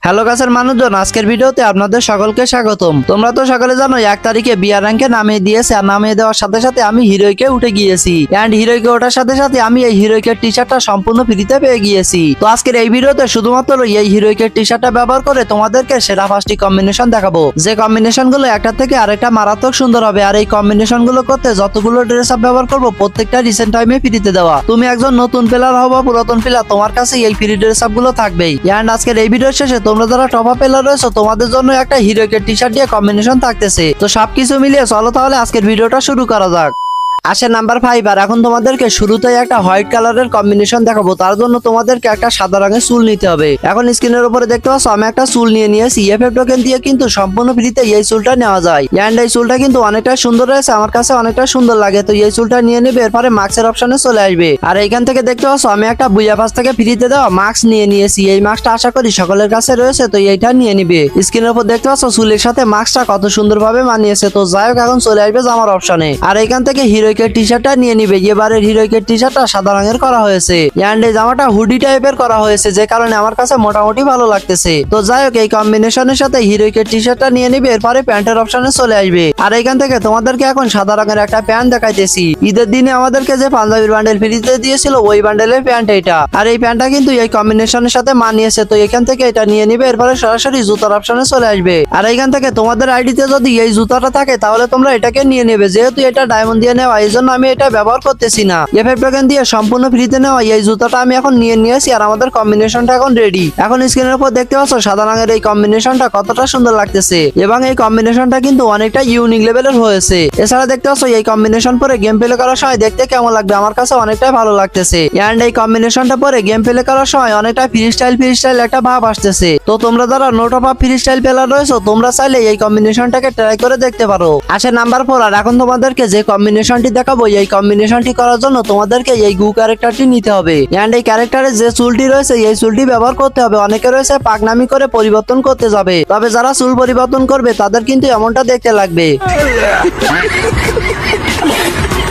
Hello গাছের মানুষজন, আজকের ভিডিওতে আপনাদের সকলকে স্বাগতম। তোমরা তো সকলে জানো 1 তারিখে বিআর র্যাঙ্কে নামিয়ে দিয়েছে, আর নামিয়ে দেওয়ার সাথে সাথে আমি হিরোইকে উঠে গিয়েছি। এন্ড হিরোইকে ওঠার সাথে সাথে আমি এই হিরোইকের টি শার্টটা সম্পূর্ণ ফ্রিতে পেয়ে গিয়েছি। তো আজকের এই ভিডিওতে শুধুমাত্র এই হিরোইকের টি শার্টটা ব্যবহার করে তোমাদেরকে সেরা 5টি কম্বিনেশন দেখাবো, যে কম্বিনেশন গুলো একটা থেকে আরেকটা মারাত্মক সুন্দর হবে। আর এই কম্বিনেশন গুলো করতে যতগুলো ড্রেস আপ ব্যবহার করবো প্রত্যেকটা রিসেন্ট টাইমে ফ্রিতে দেওয়া। তুমি একজন নতুন প্লেয়ার হও বা পুরাতন প্লেয়ার, তোমার কাছে এই ফ্রি ড্রেস আপ গুলো থাকবেই। এন্ড আজকের এই ভিডিও শেষে তোমরা যারা টপ আপ প্লেয়ার রয়েছে তোমাদের জন্য একটা হিরোইকের টি শার্ট দিয়ে কম্বিনেশন থাকতেছে। তো সবকিছু মিলিয়ে চলো তাহলে আজকের ভিডিওটা শুরু করা যাক। আসে নাম্বার 5। আর এখন তোমাদেরকে শুরুতেই একটা হোয়াইট কালারের কম্বিনেশন দেখাবো। তার জন্য তোমাদেরকে একটা সাদা রঙের চুল নিতে হবে। এখন স্ক্রিনের উপরে দেখতে পাচ্ছ আমি একটা চুল নিয়ে নিয়েছি। এফএফ টোকেন দিয়ে কিন্তু সম্পূর্ণ ফ্রিতে এই চুলটা নেওয়া যায়। এন্ড এই চুলটা কিন্তু অনেকটা সুন্দর রয়েছে, আমার কাছে অনেকটা সুন্দর লাগে। তো এই চুলটা নিয়ে নেবে, এরপরে মাস্কের অপশনে চলে আসবে। আর এইখান থেকে দেখতে পাচ্ছ আমি একটা বুইয়া পাস থেকে ফ্রিতে দেওয়া মাস্ক নিয়ে নিয়েছি। এই মাস্কটা আশা করি সকলের কাছে রয়েছে, তো এইটা নিয়ে নিবে। স্ক্রিনের উপর দেখতে পাচ্ছ চুলের সাথে মাস্কটা কত সুন্দরভাবে মানিয়েছে। তো যাই হোক, এখন চলে আসবে জামার অপশনে। আর এইখান থেকে হিরোইকের টি শার্টটা নিয়ে নিবে। এবারের হিরোইকের টি শার্টটা সাদা রঙের করা হয়েছে। এন্ড এই জামাটা হুডি টাইপের করা হয়েছে, যে কারণে আমার কাছে মোটামুটি ভালো লাগতেছে। তো যাই হোক, এই কম্বিনেশনের সাথে হিরোইকের টি শার্টটা নিয়ে নিবে, এরপরে প্যান্টের অপশনে চলে আসবে। আর এইখান থেকে তোমাদেরকে এখন সাদা রঙের একটা প্যান্ট দেখাইতেছি। ঈদের দিনে আমাদেরকে যে পাঞ্জাবির বান্ডেল ফ্রিতে দিয়েছিল ওই বান্ডেলের প্যান্ট এটা। আর এই প্যান্টটা কিন্তু এই কম্বিনেশনের সাথে মানিয়েছে। তো এখান থেকে এটা নিয়ে নিবে, এরপরে সরাসরি জুতার অপশনে চলে আসবে। আর এইখান থেকে তোমাদের আইডিতে যদি এই জুতাটা থাকে তাহলে তোমরা এটাকে নিয়ে নেবে। যেহেতু এটা ডায়মন্ড দিয়ে নেওয়া, এই জন্য আমি এটা ব্যবহার করতেছি না। এফএফ টোকেন দিয়ে সম্পূর্ণ ফ্রিতে নেওয়া এই জুতাটা আমি এখন নিয়ে নিয়েছি। আর আমাদের কম্বিনেশনটা এখন রেডি। এখন স্ক্রিনের উপর দেখতে পাচ্ছ সাদা রঙের এই কম্বিনেশনটা কতটা সুন্দর লাগতেছে, এবং এই কম্বিনেশনটা কিন্তু অনেকটা ইউনিক লেভেলের হয়েছে। এছাড়া দেখতে পাচ্ছ এই কম্বিনেশন পরে গেম প্লে করার সময় দেখতে কেমন লাগবে, আমার কাছে অনেকটাই ভালো লাগতেছে। এন্ড এই কম্বিনেশনটা পরে গেম প্লে করার সময় অনেকটা ফ্রি স্টাইল একটা ভাব আসতেছে। তো তোমরা যারা no top up free style player রয়েছো তোমরা চাইলে এই কম্বিনেশনটাকে ট্রাই করে দেখতে পারো। আসে নাম্বার 4। আর এখন তোমাদেরকে যে কম্বিনেশনটি দেখাবো এই কম্বিনেশনটি করার জন্য তোমাদেরকে এই গু ক্যারেক্টারটি নিতে হবে। এন্ড এই ক্যারেক্টারের যে চুলটি রয়েছে এই চুলটি ব্যবহার করতে হবে। অনেকে রয়েছে পাকনামি করে পরিবর্তন করতে যাবে, তবে যারা চুল পরিবর্তন করবে তাদের কিন্তু এমনটা দেখতে লাগবে।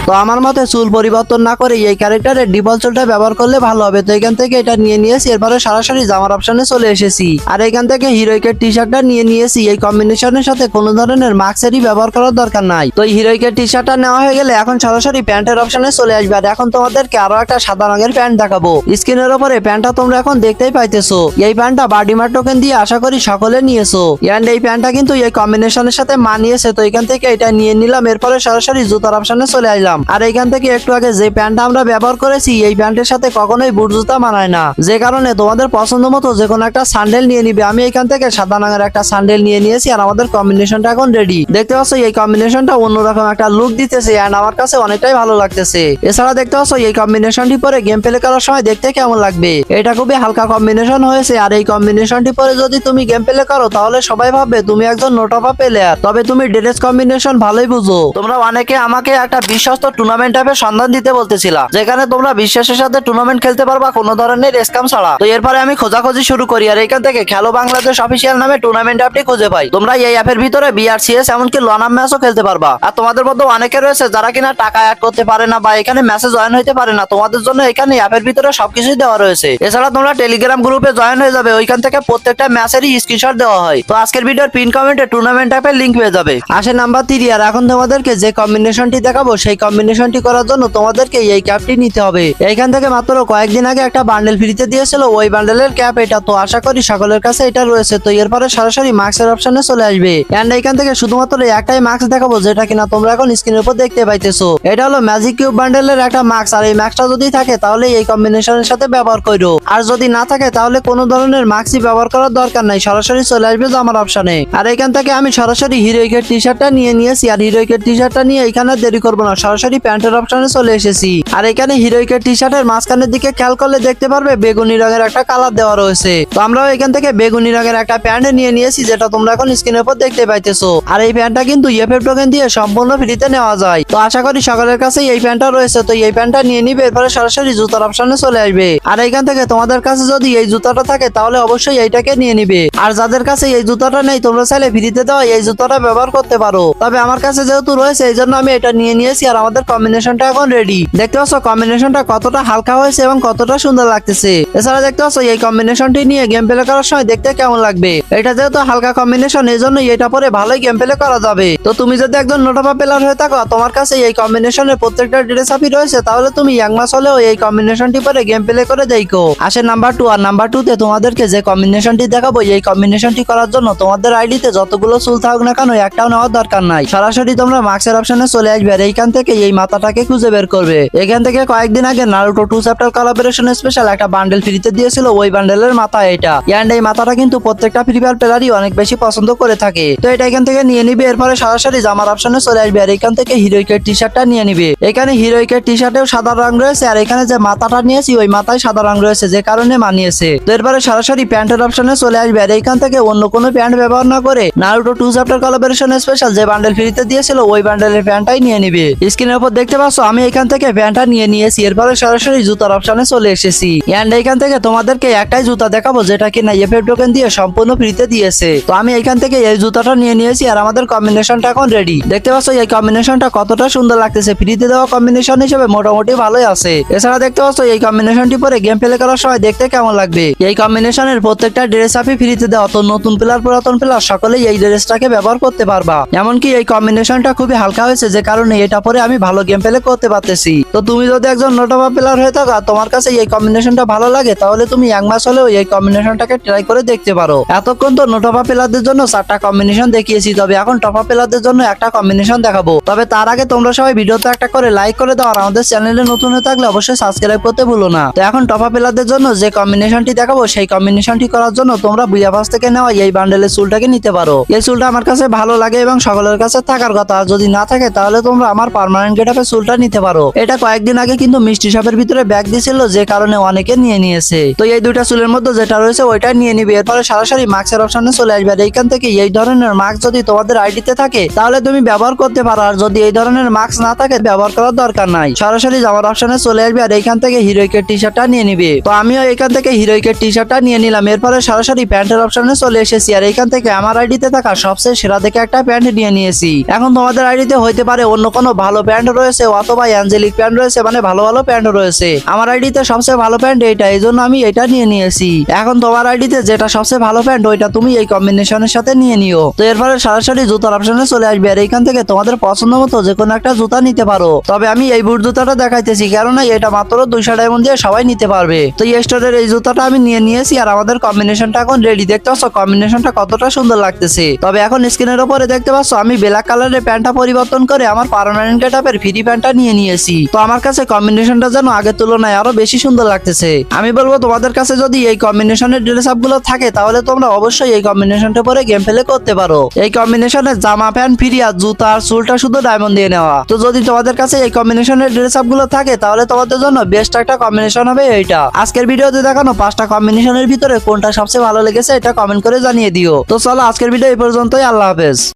তো আমার মতে চুল পরিবর্তন না করে এই ক্যারেক্টারের ডিফল্ট চুলটা ব্যবহার করলে ভালো হবে। তো এখান থেকে এটা নিয়ে নিয়েছি, এরপরে সরাসরি জামার অপশনে চলে এসেছি। আর এখান থেকে হিরোইকের টি শার্টটা নিয়ে নিয়েছি। এই কম্বিনেশনের সাথে কোনো ধরনের মাস্কেরই ব্যবহার করার দরকার নাই। তো হিরোইকের টি শার্টটা নেওয়া হয়ে গেলে এখন সরাসরি প্যান্টের অপশনে চলে আসবে। আর এখন তোমাদেরকে আরো একটা সাদা রঙের প্যান্ট দেখাবো। স্ক্রিনের উপরে প্যান্টটা তোমরা এখন দেখতেই পাইতেছো। এই প্যান্টটা বাডিমার টোকেন দিয়ে আশা করি সকলে নিয়েছো। এন্ড এই প্যান্টটা কিন্তু এই কম্বিনেশনের সাথে মানিয়েছে। তো এখান থেকে এটা নিয়ে নিলাম, এরপরে সরাসরি জুতার অপশনে চলে আসলাম। আর এখান থেকে একটু আগে যে প্যান্টটা আমরা ব্যবহার করেছি এই প্যান্টের সাথে কখনোই বুট জুতা মানায় না, যে কারণে তোমাদের পছন্দ মতো যে কোনো একটা স্যান্ডেল নিয়ে নিবে। আমি এখান থেকে সাদা রঙের একটা স্যান্ডেল নিয়ে নিয়েছি। আর আমাদের কম্বিনেশনটা এখন রেডি। দেখতে পাচ্ছ এই কম্বিনেশনটা অন্যরকম একটা লুক দিতেছে, এন্ড আমার কাছে অনেকটাই ভালো লাগতেছে। এছাড়া দেখতে পাচ্ছ এই কম্বিনেশনটি পরে গেম প্লে করার সময় দেখতে কেমন লাগবে। এটা খুবই হালকা কম্বিনেশন হয়েছে। আর এই কম্বিনেশনটি পরে যদি তুমি গেম প্লে করো তাহলে সবাই ভাববে তুমি একজন নো টপ আপ প্লেয়ার, তবে তুমি ড্রেস কম্বিনেশন ভালোই বুঝো। তোমরা অনেকে আমাকে একটা বিশ্বস্ত টুর্নামেন্ট টাইপের সন্ধান দিতে বলতেছিলা, যেখানে তোমরা বিশ্বাসের সাথে টুর্নামেন্ট খেলতে পারবা কোনো ধরনের স্ক্যাম ছাড়া। তো এরপরে আমি খোঁজাখুঁজি শুরু করি, আর এখান থেকে খেলো বাংলাদেশ অফিসিয়াল নামে টুর্নামেন্ট অ্যাপটি খুঁজে পাই। তোমরা এই অ্যাপের ভিতরে বিআরসিএস এমনকি লনাম ম্যাচও খেলতে পারবা। আর তোমাদের মধ্যে অনেকে রয়েছে যারা কিনা টাকা অ্যাড করতে পারে না বা এখানে ম্যাচে জয়েন হইতে পারে না, তোমাদের জন্য এখানে অ্যাপের ভিতরে সবকিছুই দেওয়া রয়েছে। এছাড়া তোমরা টেলিগ্রাম গ্রুপে জয়েন হয়ে যাবে, ওইখান থেকে প্রত্যেকটা ম্যাচেরই স্ক্রিনশট দেওয়া হয়। তো আজকের ভিডিওর পিন কমেন্টে টুর্নামেন্ট অ্যাপের লিংক পেয়ে যাবে। আসে নাম্বার 3। আর এখন তোমাদেরকে যে কম্বিনেশনটি দেখাবো সেই কম্বিনেশনটি করার জন্য তোমাদেরকে এই ক্যাপটি নিতে হবে। এইখান থেকে মাত্র কয়েকদিন আগে একটা বান্ডেল ফ্রিতে দিয়েছিল, ওই বান্ডেলের ক্যাপ এটা। তো আশা করি সকলের কাছে এটা রয়েছে। তো এরপরে সরাসরি মাস্কের অপশনে চলে আসবে। এন্ড এইখান থেকে শুধুমাত্র একটাই মাস্ক দেখাবো, যেটা কিনা তোমরা এখন স্ক্রিনের উপর দেখতে পাইতেছো। এটা হলো ম্যাজিক কিউব বান্ডেলের একটা মাস্ক। আর এই মাস্কটা যদি থাকে তাহলে এই কম্বিনেশনের সাথে ব্যবহার করো, আর যদি না থাকে তাহলে কোনো ধরনের মাস্কই ব্যবহার করার দরকার নাই, সরাসরি চলে আসবে জামার অপশনে। আর এইখান থেকে আমি সরাসরি হিরোইকের টি শার্টটা নিয়ে নিয়েছি। আর হিরোইকের টি শার্টটা নিয়ে এখানে দেরি করবো না, সরাসরি প্যান্টের অপশনে চলে এসেছি। আর এখানে হিরোইকের টি শার্টের মাঝখানের দিকে খেয়াল করলে দেখতে পারবে বেগুনি রঙের একটা কালার দেওয়া রয়েছে। তো আমরাও এখান থেকে বেগুনি রঙের একটা প্যান্ট নিয়ে নিয়েছি, যেটা তোমরা এখন স্ক্রিনের উপর দেখতে পাইতেছো। আর এই প্যান্টটা কিন্তু এফএফ টোকেন দিয়ে সম্পূর্ণ ফ্রিতে নেওয়া যায়। তো আশা করি সকলের কাছে এই প্যান্টটা রয়েছে। তো এই প্যান্টটা নিয়ে নিবে, এরপরে সরাসরি জুতার অপশনে চলে আসবে। আর এখান থেকে তোমাদের কাছে যদি এই জুতাটা থাকে তাহলে অবশ্যই এইটাকে নিয়ে নিবে। আর যাদের কাছে এই জুতাটা নেই তোমরা চাইলে ফ্রিতে দেওয়া এই জুতাটা ব্যবহার করতে পারো। তবে আমার কাছে যেহেতু রয়েছে এই জন্য আমি এটা নিয়ে নিয়েছি আর আমাদের কম্বিনেশনটা এখন রেডি। দেখতে পাচ্ছ কম্বিনেশনটা কতটা হালকা হয়েছে এবং কতটা সুন্দর লাগতেছে। এছাড়া দেখতে পাচ্ছ এই কম্বিনেশনটি নিয়ে গেম প্লে করার সময় দেখতে কেমন লাগবে। এটা যেহেতু হালকা কম্বিনেশন এই জন্য এটা পরে ভালোই গেম প্লে করা যাবে। তো তুমি যদি একজন নোটাপা প্লেয়ার হয়ে থাকো তোমার কাছে এই কম্বিনেশনের প্রত্যেকটা ড্রেস আপই রয়েছে তাহলে তুমি ইয়াং মাস হলেও এই কম্বিনেশনটি পরে গেম প্লে করে দেখো। আসে নাম্বার 2 আর নাম্বার 2 তে তোমাদেরকে যে কম্বিনেশনটি দেখাবো এই কম্বিনেশনটি করার জন্য তোমাদের আইডিতে যতগুলো চুল থাকুক না কেন একটাও নেওয়ার দরকার নাই। সরাসরি তোমরা মাস্কের অপশনে চলে আসবে আর এইখান থেকে এই মাথাটাকে খুঁজে বের করবে। এখান থেকে কয়েকদিন আগে নারুটো 2 চ্যাপ্টার কোলাবোরেশন স্পেশাল একটা বান্ডেল ফ্রিতে দিয়েছিল, ওই বান্ডেলের মাথা এটা। এন্ড এই মাথাটা কিন্তু প্রত্যেকটা ফ্রি ফায়ার প্লেয়ারই অনেক বেশি পছন্দ করে থাকে। তো এটা এখান থেকে নিয়ে নিবে, এরপরে সরাসরি জামার অপশনে চলে আসবে আর এখান থেকে হিরোইকের টি শার্টটা নিয়ে নিবে। এখানে হিরোইকের টি শার্টেও সাদা রং রয়েছে আর এখানে যে মাথাটা নিয়েছি ওই মাথায় সাদা রং রয়েছে যে কারণে মানিয়েছে। তো এরপরে সরাসরি প্যান্টের অপশনে চলে আসবে আর এইখান থেকে অন্য কোনো প্যান্ট ব্যবহার না করে নারুটো 2 চ্যাপ্টার কোলাবোরেশন স্পেশাল যে বান্ডেল ফ্রিতে দিয়েছিল ওই বান্ডেলের প্যান্টটাই নিয়ে নিবে। স্ক্রিনের উপর দেখতে পাচ্ছ আমি এখান থেকে প্যান্টটা নিয়ে নিয়েছি, এরপরে সরাসরি জুতার অপশনে চলে এসেছি। এন্ড এখান থেকে তোমাদেরকে একটাই জুতা দেখাবো যেটা কিনা এফএফ টোকেন দিয়ে সম্পূর্ণ ফ্রিতে দিয়েছে। তো আমি এখান থেকে এই জুতাটা নিয়ে নিয়েছি আর আমাদের কম্বিনেশনটা এখন রেডি। দেখতে পাচ্ছ এই কম্বিনেশনটা কতটা সুন্দর লাগতেছে, ফ্রিতে দেওয়া কম্বিনেশন হিসেবে মোটামুটি ভালোই আছে। এছাড়া দেখতে পাচ্ছ এই কম্বিনেশনটি পরে গেম প্লে করার সময় দেখতে কেমন লাগবে। এই কম্বিনেশনের প্রত্যেকটা ড্রেস আপই ফ্রিতে দেওয়া, তো নতুন প্লেয়ার পুরাতন প্লেয়ার সকলেই এই ড্রেসটাকে ব্যবহার করতে পারবা। এমনকি এই কম্বিনেশনটা খুবই হালকা হয়েছে যে কারণে এটা পরে আমি ভালো গেম প্লে করতে পারতেছি। তো তুমি যদি একজন নোটাপা প্লেয়ার হয়ে থাকো তোমার কাছে এই কম্বিনেশনটা ভালো লাগে তাহলে তুমি এক মাস হলেও এই কম্বিনেশনটাকে ট্রাই করে দেখতে পারো। এতক্ষণ তো নোটাপা প্লেয়ারদের জন্য 4টা কম্বিনেশন দেখিয়েছি, তবে এখন টপা প্লেয়ারদের জন্য একটা কম্বিনেশন দেখাবো। তবে তার আগে তোমরা সবাই ভিডিওতে একটা করে লাইক করে দাও আর আমাদের চ্যানেলে নতুন হয়ে থাকলে অবশ্যই সাবস্ক্রাইব করতে ভুলো না। তো এখন টপা প্লেয়ারদের জন্য যে কম্বিনেশনটি দেখাবো সেই কম্বিনেশনটি করার জন্য তোমরা বুয়া পাস থেকে নেওয়া এই বান্ডেলের চুলটাকে নিতে পারো। এই চুলটা আমার কাছে ভালো লাগে এবং সকলের কাছে থাকার কথা, যদি না থাকে তাহলে তোমরা আমার পার্মানেন্ট গেটআপে চুলটা নিতে পারো। এটা কয়েকদিন আগে কিন্তু মিষ্টি শপের ভিতরে ব্যাগ দিছিল যে কারণে অনেকে নিয়ে নিয়েছে। তো এই দুইটা চুলের মধ্যে যেটা রয়েছে ওইটা নিয়ে নিবে, এরপরে সরাসরি মাস্কের অপশনে চলে আসবে আর এইখান থেকে এই ধরনের মাস্ক যদি তোমাদের আইডিতে থাকে তাহলে তুমি ব্যবহার করতে পারো, আর যদি এই ধরনের মাস্ক না থাকে ব্যবহার করার দরকার নাই। সরাসরি জামার অপশনে চলে আসবে আর এইখান থেকে হিরোইকের টি শার্টটা নিয়ে নিবে। তো আমিও এখান থেকে হিরোইকের টি শার্টটা নিয়ে নিলাম, এরপরে সরাসরি প্যান্টের অপশনে চলে এসেছি আর এইখান থেকে আমার আইডিতে থাকা সবচেয়ে সেরা দেখে একটা প্যান্ট নিয়ে নিয়েছি। এখন তোমাদের আইডিতে হইতে পারে অন্য কোনো ভালো প্যান্ট রয়েছে অথবা অ্যাঞ্জেলিক প্যান্ট রয়েছে, মানে ভালো ভালো প্যান্ট রয়েছে। আমার আইডিতে সবচেয়ে ভালো প্যান্ট এইটা, এই জন্য আমি এটা নিয়ে নিয়েছি। এখন তোমার আইডিতে যেটা সবচেয়ে ভালো প্যান্ট ওইটা তুমি এই কম্বিনেশনের সাথে নিয়ে নিও। তো এরপরে সরাসরি জুতার অপশনে চলে আসবে আর এইখান থেকে তোমাদের পছন্দ মতো যে কোনো একটা জুতা নিতে পারো। তবে আমি এই বুট জুতাটা দেখাইতেছি কেননা এটা মাত্র 200 ডায়মন্ড দিয়ে সবাই নিতে পারবে। তো এই স্টোরের এই জুতাটা আমি নিয়ে নিয়েছি আর আমাদের কম্বিনেশনটা এখন রেডি। দেখতে পাচ্ছ কম্বিনেশনটা কতটা সুন্দর লাগতেছে। তবে এখন স্ক্রিনের উপরে দেখতে পাচ্ছ আমি ব্ল্যাক কালারের প্যান্টটা পরিবর্তন করে আমার পার্মানেন্ট গেটআপের ফ্রি প্যান্টটা নিয়ে নিয়েছি। তো আমার কাছে কম্বিনেশনটা যেন আগের তুলনায় আরো বেশি সুন্দর লাগতেছে। আমি বলবো তোমাদের কাছে যদি এই কম্বিনেশনের ড্রেস আপ গুলো থাকে তাহলে তোমরা অবশ্যই এই কম্বিনেশনটা পরে গেম প্লে করতে পারো। এই কম্বিনেশনের জামা প্যান্ট ফ্রি আর জুতা আর চুলটা শুধু ডায়মন্ড দিয়ে নেওয়া। তো যদি তোমাদের কাছে এই কম্বিনেশনের ড্রেস আপ গুলো থাকে তাহলে তোমাদের জন্য বেস্ট একটা কম্বিনেশন হবে এইটা। আজকের ভিডিওতে দেখানো 5টা কম্বিনেশনের ভিতরে কোনটা সবচেয়ে ভালো লেগেছে এটা কমেন্ট করে জানিয়ে দিও। তো চলো আজকের ভিডিও এই পর্যন্তই, আল্লাহ হাফেজ।